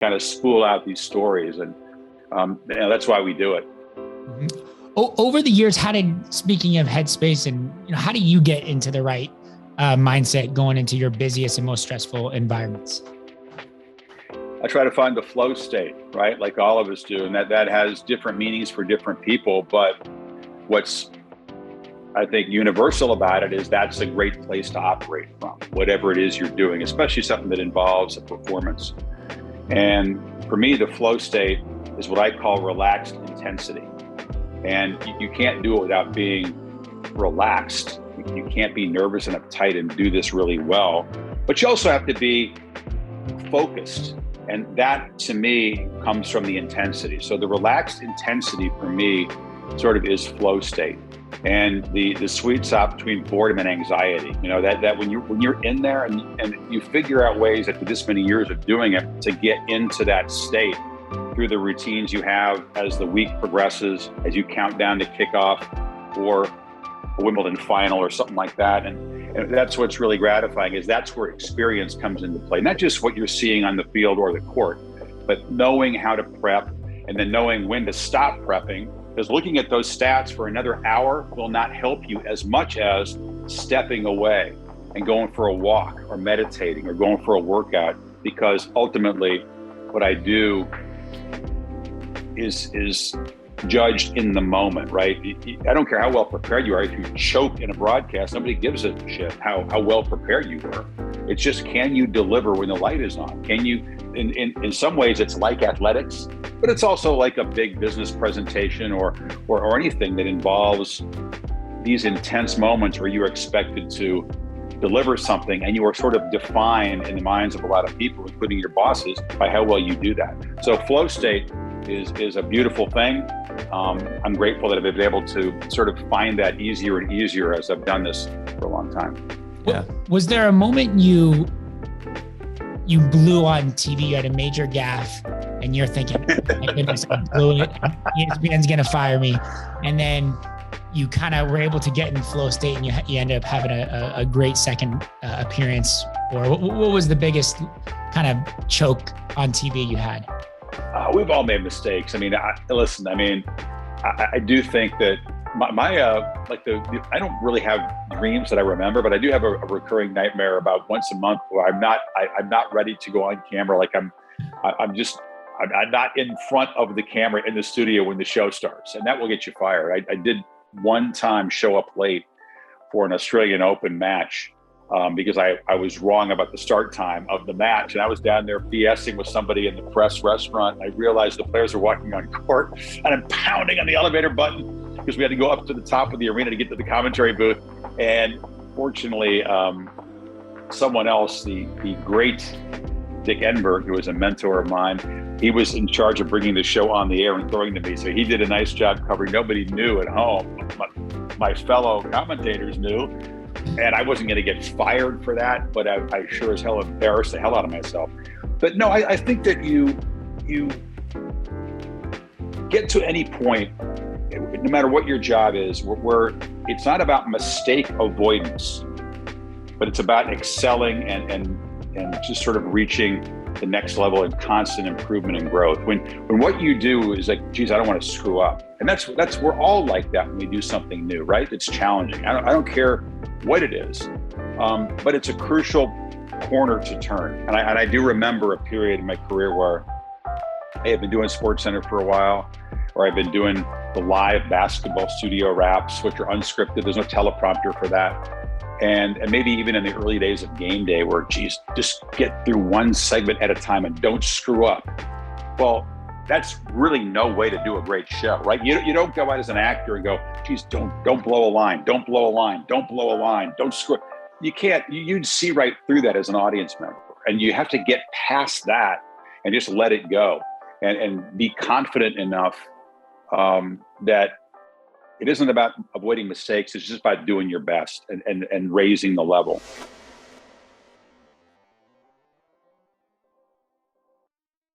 kind of spool out these stories. And that's why we do it. Mm-hmm. Over the years, speaking of headspace, and how do you get into the right mindset going into your busiest and most stressful environments? I try to find the flow state, right? Like all of us do. And that has different meanings for different people. But what's, I think, universal about it is that's a great place to operate from, whatever it is you're doing, especially something that involves a performance. And for me, the flow state is what I call relaxed intensity. And you can't do it without being relaxed. You can't be nervous and uptight and do this really well, but you also have to be focused. And that, to me, comes from the intensity. So the relaxed intensity for me sort of is flow state. And the sweet spot between boredom and anxiety, that when you're in there and you figure out ways after this many years of doing it to get into that state through the routines you have as the week progresses, as you count down to kickoff or a Wimbledon final or something like that. And that's what's really gratifying, is that's where experience comes into play. Not just what you're seeing on the field or the court, but knowing how to prep and then knowing when to stop prepping. Because looking at those stats for another hour will not help you as much as stepping away and going for a walk or meditating or going for a workout. Because ultimately, what I do is judged in the moment, right? I don't care how well prepared you are. If you choke in a broadcast, nobody gives a shit how well prepared you were. It's just, can you deliver when the light is on? Can you, in some ways it's like athletics, but it's also like a big business presentation or anything that involves these intense moments where you're expected to deliver something and you are sort of defined in the minds of a lot of people, including your bosses, by how well you do that. So flow state is a beautiful thing. I'm grateful that I've been able to sort of find that easier and easier as I've done this for a long time. Yeah. Was there a moment you blew on TV, you had a major gaffe, and you're thinking, oh my goodness, I blew it, ESPN's gonna fire me, and then you kind of were able to get in flow state and you ended up having a great second appearance? Or what was the biggest kind of choke on TV you had? We've all made mistakes. I mean, I do think that I don't really have dreams that I remember, but I do have a recurring nightmare about once a month where I'm not ready to go on camera. Like I'm not in front of the camera in the studio when the show starts, and that will get you fired. I did one time show up late for an Australian Open match because I was wrong about the start time of the match. And I was down there BSing with somebody in the press restaurant. And I realized the players were walking on court and I'm pounding on the elevator button because we had to go up to the top of the arena to get to the commentary booth. And fortunately, someone else, the great Dick Enberg, who was a mentor of mine, he was in charge of bringing the show on the air and throwing to me. So he did a nice job covering. Nobody knew at home. My fellow commentators knew. And I wasn't going to get fired for that, but I sure as hell embarrassed the hell out of myself. But no, I think that you get to any point, no matter what your job is, where it's not about mistake avoidance, but it's about excelling and just sort of reaching the next level and constant improvement and growth. When what you do is like, geez, I don't want to screw up. And that's we're all like that when we do something new, right? It's challenging. I don't care what it is, but it's a crucial corner to turn. And I do remember a period in my career where I had been doing SportsCenter for a while, or I've been doing the live basketball studio wraps, which are unscripted. There's no teleprompter for that. And maybe even in the early days of game day where, geez, just get through one segment at a time and don't screw up. Well, that's really no way to do a great show, right? You don't go out as an actor and go, geez, don't blow a line, don't blow a line, don't blow a line, don't screw. You can't, you'd see right through that as an audience member. And you have to get past that and just let it go and be confident enough that it isn't about avoiding mistakes. It's just about doing your best and raising the level.